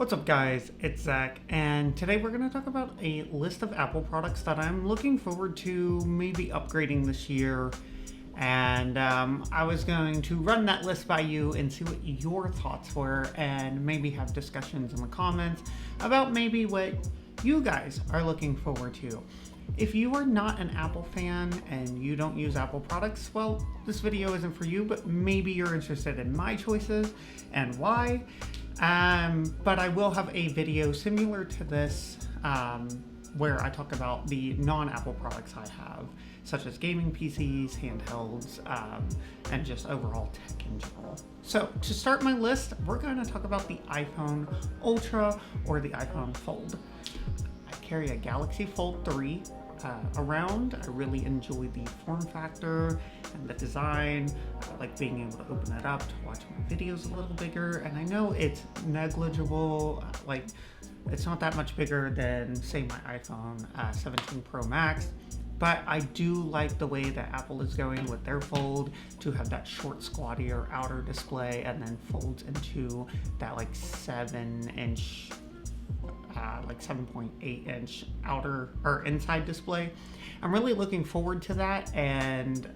What's up guys, it's Zach, and today we're going to talk about a list of Apple products that I'm looking forward to maybe upgrading this year. And I was going to run that list by you and see what your thoughts were and maybe have discussions in the comments about maybe what you guys are looking forward to. If you are not an Apple fan and you don't use Apple products, well, this video isn't for you, but maybe you're interested in my choices and why. But I will have a video similar to this where I talk about the non-Apple products I have, such as gaming PCs, handhelds, and just overall tech in general. So to start my list, we're going to talk about the iPhone Ultra or the iPhone Fold. I carry a Galaxy Fold 3 around. I really enjoy the form factor and the design. I like being able to open it up to watch my videos a little bigger, and I know it's negligible, like it's not that much bigger than say my iPhone 17 Pro Max, but I do like the way that Apple is going with their Fold to have that short, squattier outer display and then folds into that like 7-inch like 7.8 inch outer or inside display. I'm really looking forward to that, and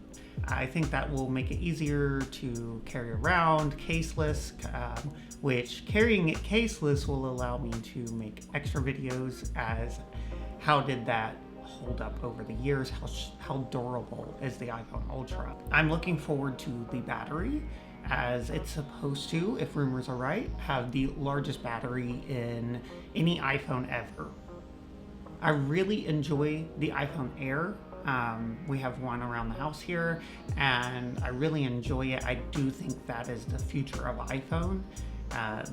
I think that will make it easier to carry around caseless, which carrying it caseless will allow me to make extra videos as how did that hold up over the years, how durable is the iPhone Ultra. I'm looking forward to the battery, as it's supposed to, if rumors are right, have the largest battery in any iPhone ever. I really enjoy the iPhone Air. We have one around the house here, and I really enjoy it. I do think that is the future of iPhone.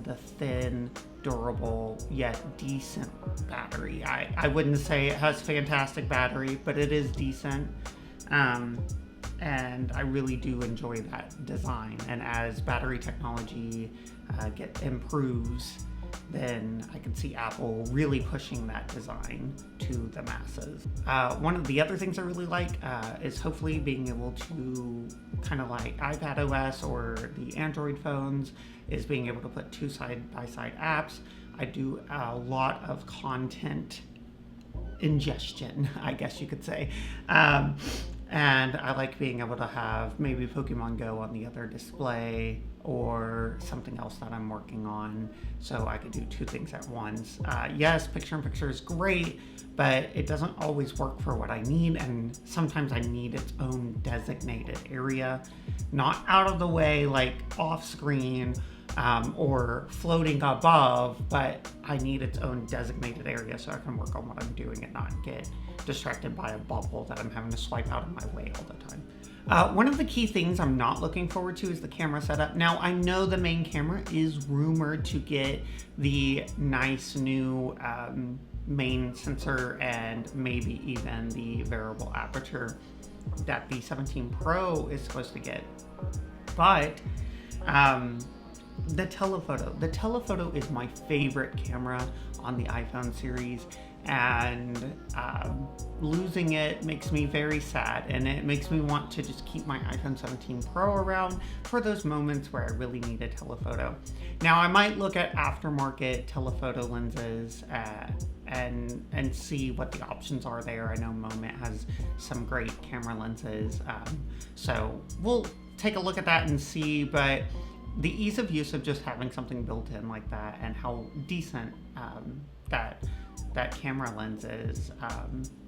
The thin, durable, yet decent battery. I wouldn't say it has fantastic battery, but it is decent. And I really do enjoy that design. And as battery technology improves, then I can see Apple really pushing that design to the masses. One of the other things I really like is hopefully being able to, kind of like iPad OS or the Android phones, is being able to put two side-by-side apps. I do a lot of content ingestion, I guess you could say. And I like being able to have maybe Pokemon Go on the other display or something else that I'm working on, so I could do two things at once. Yes, picture-in-picture is great, but it doesn't always work for what I need, and sometimes I need its own designated area, not out of the way, like off screen, or floating above, but I need its own designated area so I can work on what I'm doing and not get distracted by a bubble that I'm having to swipe out of my way all the time. One of the key things I'm not looking forward to is the camera setup. Now, I know the main camera is rumored to get the nice new main sensor and maybe even the variable aperture that the 17 Pro is supposed to get, but the telephoto is my favorite camera on the iPhone series, and losing it makes me very sad, and it makes me want to just keep my iPhone 17 Pro around for those moments where I really need a telephoto. Now, I might look at aftermarket telephoto lenses and see what the options are there. I know Moment has some great camera lenses, so we'll take a look at that and see, but the ease of use of just having something built in like that and how decent that camera lens is,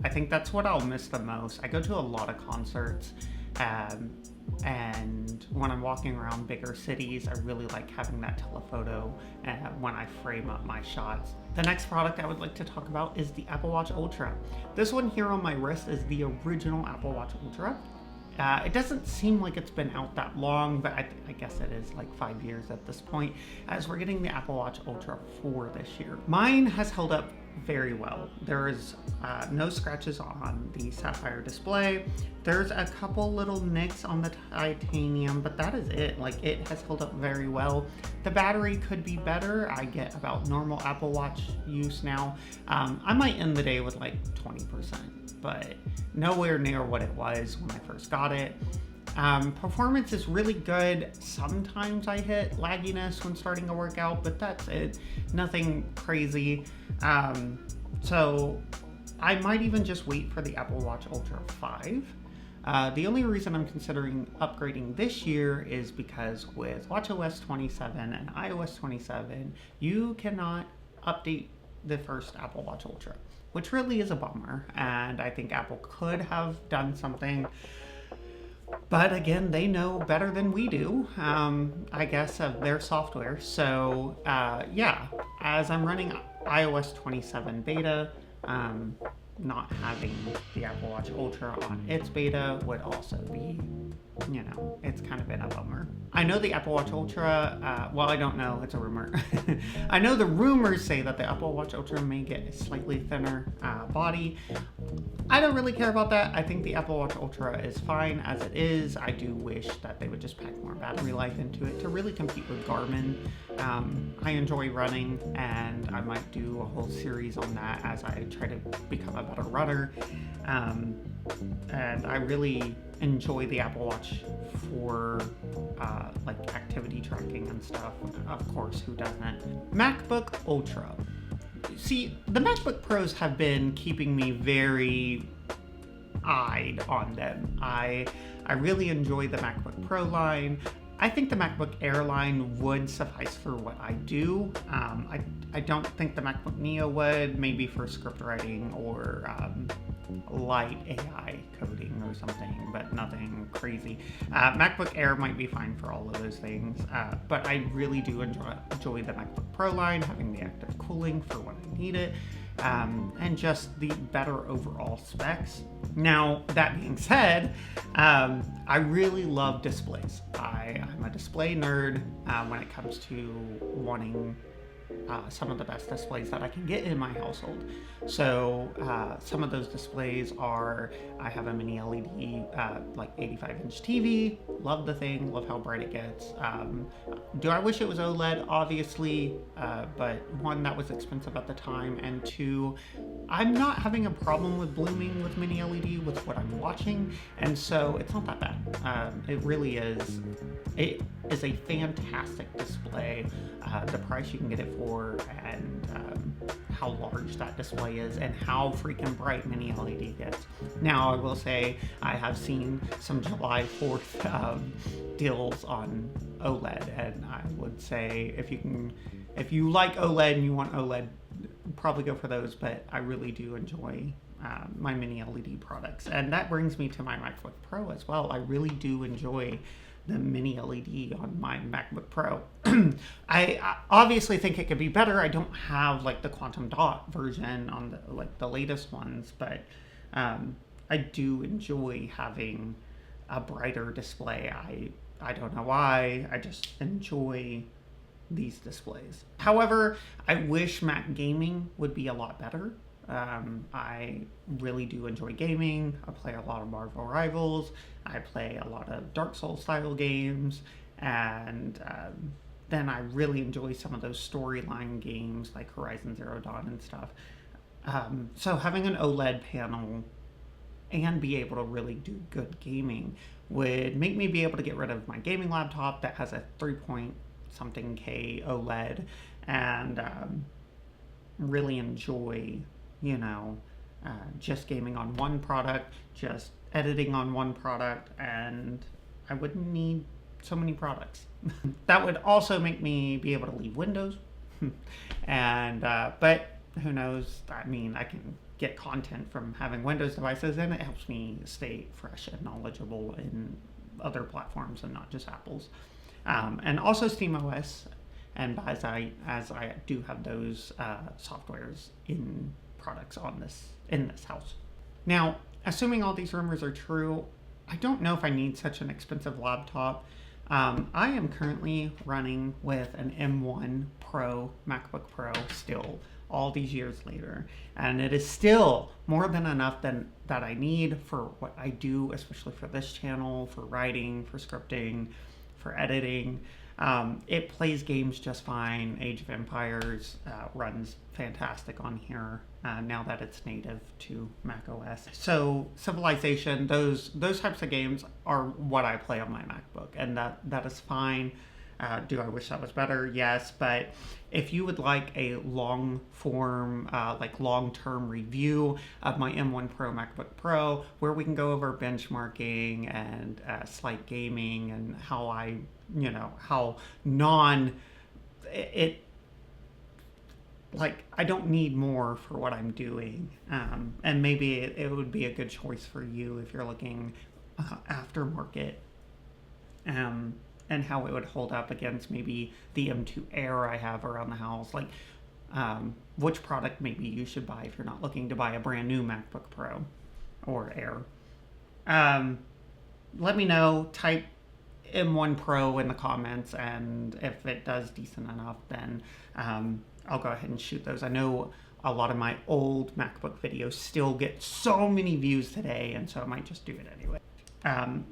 I think that's what I'll miss the most. I go to a lot of concerts, and when I'm walking around bigger cities, I really like having that telephoto when I frame up my shots. The next product I would like to talk about is the Apple Watch Ultra. This one here on my wrist is the original Apple Watch Ultra. It doesn't seem like it's been out that long, but I guess it is like 5 years at this point, as we're getting the Apple Watch Ultra 4 this year. Mine has held up very well. There is no scratches on the sapphire display. There's a couple little nicks on the titanium, but that is it. Like, it has held up very well. The battery could be better. I get about normal Apple Watch use now. I might end the day with like 20%, but nowhere near what it was when I first got it. Performance is really good. Sometimes I hit lagginess when starting a workout, but that's it. Nothing crazy. So I might even just wait for the Apple Watch Ultra 5. The only reason I'm considering upgrading this year is because with watchOS 27 and iOS 27, you cannot update the first Apple Watch Ultra, which really is a bummer. And I think Apple could have done something. But again, they know better than we do, I guess, of their software. So yeah, as I'm running iOS 27 beta, not having the Apple Watch Ultra on its beta would also be, it's kind of been a bummer. I know the Apple Watch Ultra, well, I don't know, it's a rumor. I know the rumors say that the Apple Watch Ultra may get a slightly thinner body. I don't really care about that. I think the Apple Watch Ultra is fine as it is. I do wish that they would just pack more battery life into it to really compete with Garmin. I enjoy running, and I might do a whole series on that as I try to become a better runner. And I really enjoy the Apple Watch for like activity tracking and stuff. Of course, who doesn't? MacBook Ultra. See, the MacBook Pros have been keeping me very eyed on them. I really enjoy the MacBook Pro line. I think the MacBook Air line would suffice for what I do. I don't think the MacBook Neo would, maybe for script writing or light AI coding or something, but nothing crazy. MacBook Air might be fine for all of those things, but I really do enjoy the MacBook Pro line, having the active cooling for when I need it, and just the better overall specs. Now, that being said, I really love displays. I'm a display nerd when it comes to wanting some of the best displays that I can get in my household. So some of those displays are, I have a mini LED like 85-inch TV, love the thing, love how bright it gets. Do I wish it was OLED? Obviously, but one, that was expensive at the time, and two, I'm not having a problem with blooming with mini LED with what I'm watching, and so it's not that bad. It really is. It is a fantastic display. The price you can get it for, and how large that display is, and how freaking bright mini LED gets. Now, I will say I have seen some July 4th deals on OLED, and I would say if you like OLED and you want OLED, probably go for those. But I really do enjoy my mini LED products, and that brings me to my MacBook Pro as well. I really do enjoy the mini LED on my MacBook Pro. I obviously think it could be better. I don't have like the Quantum Dot version on the latest ones, but I do enjoy having a brighter display. I don't know why. I just enjoy these displays. However, I wish Mac gaming would be a lot better. I really do enjoy gaming. I play a lot of Marvel Rivals. I play a lot of Dark Souls style games, and then I really enjoy some of those storyline games like Horizon Zero Dawn and stuff. So having an OLED panel and be able to really do good gaming would make me be able to get rid of my gaming laptop that has a 3-point-something K OLED and really enjoy just gaming on one product, just editing on one product, and I wouldn't need so many products. That would also make me be able to leave Windows. And but who knows? I mean, I can get content from having Windows devices, and it helps me stay fresh and knowledgeable in other platforms and not just Apple's. And also SteamOS, and as I do have those softwares in products in this house. Now, assuming all these rumors are true, I don't know if I need such an expensive laptop. I am currently running with an M1 Pro MacBook Pro still, all these years later, and it is still more than enough that I need for what I do, especially for this channel, for writing, for scripting, for editing. It plays games just fine. Age of Empires runs fantastic on here now that it's native to Mac OS. So Civilization, those types of games are what I play on my MacBook, and that is fine. Do I wish that was better? Yes, but if you would like a long form, like long-term review of my M1 Pro MacBook Pro, where we can go over benchmarking and slight gaming and how I don't need more for what I'm doing. And maybe it would be a good choice for you if you're looking aftermarket. And how it would hold up against maybe the M2 Air I have around the house. Like, which product maybe you should buy if you're not looking to buy a brand new MacBook Pro or Air. Let me know. Type M1 Pro in the comments, and if it does decent enough, then I'll go ahead and shoot those. I know a lot of my old MacBook videos still get so many views today, and so I might just do it anyway.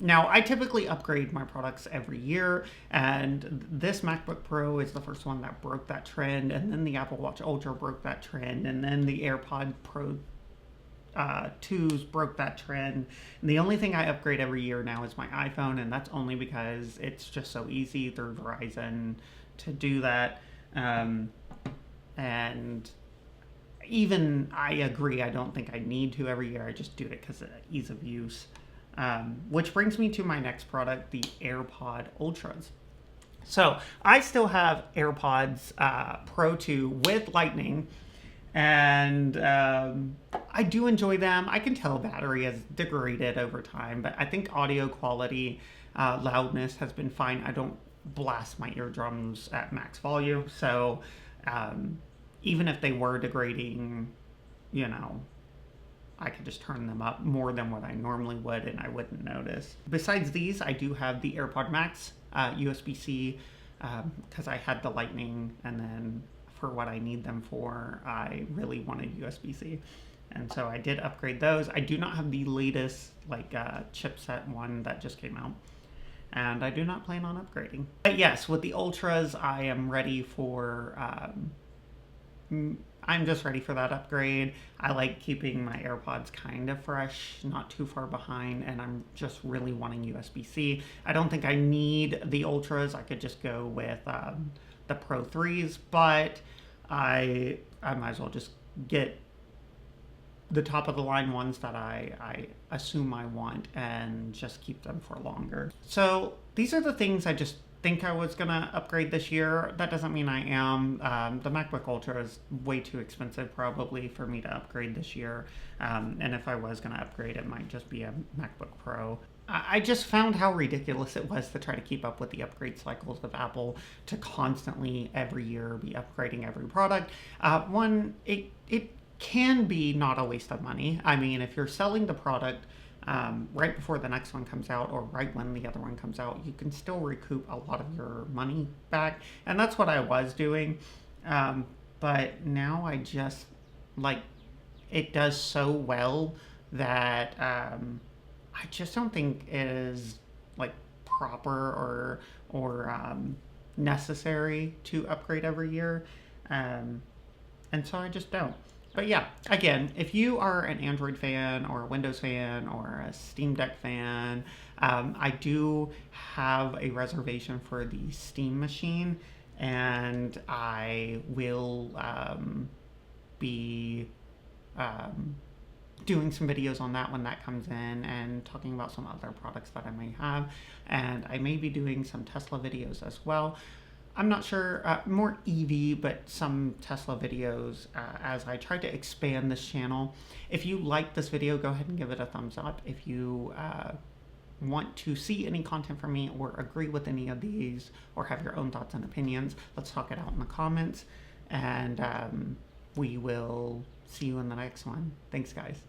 Now, I typically upgrade my products every year, and this MacBook Pro is the first one that broke that trend, and then the Apple Watch Ultra broke that trend, and then the AirPod Pro 2s broke that trend. And the only thing I upgrade every year now is my iPhone, and that's only because it's just so easy through Verizon to do that. And even I agree, I don't think I need to every year. I just do it because of ease of use. Which brings me to my next product, the AirPod Ultras. So I still have AirPods Pro 2 with Lightning, and I do enjoy them. I can tell battery has degraded over time, but I think audio quality, loudness has been fine. I don't blast my eardrums at max volume, so even if they were degrading, I could just turn them up more than what I normally would, and I wouldn't notice. Besides these, I do have the AirPod Max USB-C, because I had the Lightning, and then for what I need them for, I really wanted USB-C. And so I did upgrade those. I do not have the latest chipset one that just came out, and I do not plan on upgrading. But yes, with the Ultras, I am ready for... I'm just ready for that upgrade. I like keeping my AirPods kind of fresh, not too far behind, and I'm just really wanting USB-C. I don't think I need the Ultras. I could just go with the Pro 3s, but I might as well just get the top of the line ones that I assume I want and just keep them for longer. So these are the things I just think I was gonna upgrade this year. That doesn't mean I am. The MacBook Ultra is way too expensive probably for me to upgrade this year. And if I was gonna upgrade, it might just be a MacBook Pro. I just found how ridiculous it was to try to keep up with the upgrade cycles of Apple, to constantly every year be upgrading every product. It can be not a waste of money. I mean, if you're selling the product right before the next one comes out, or right when the other one comes out, you can still recoup a lot of your money back. And that's what I was doing. But now I just, it does so well that I just don't think it is, proper or necessary to upgrade every year. And so I just don't. But yeah, again, if you are an Android fan or a Windows fan or a Steam Deck fan, I do have a reservation for the Steam machine, and I will be doing some videos on that when that comes in, and talking about some other products that I may have. And I may be doing some Tesla videos as well. I'm not sure, more EV, but some Tesla videos as I try to expand this channel. If you like this video, go ahead and give it a thumbs up. If you want to see any content from me or agree with any of these or have your own thoughts and opinions, let's talk it out in the comments. And we will see you in the next one. Thanks, guys.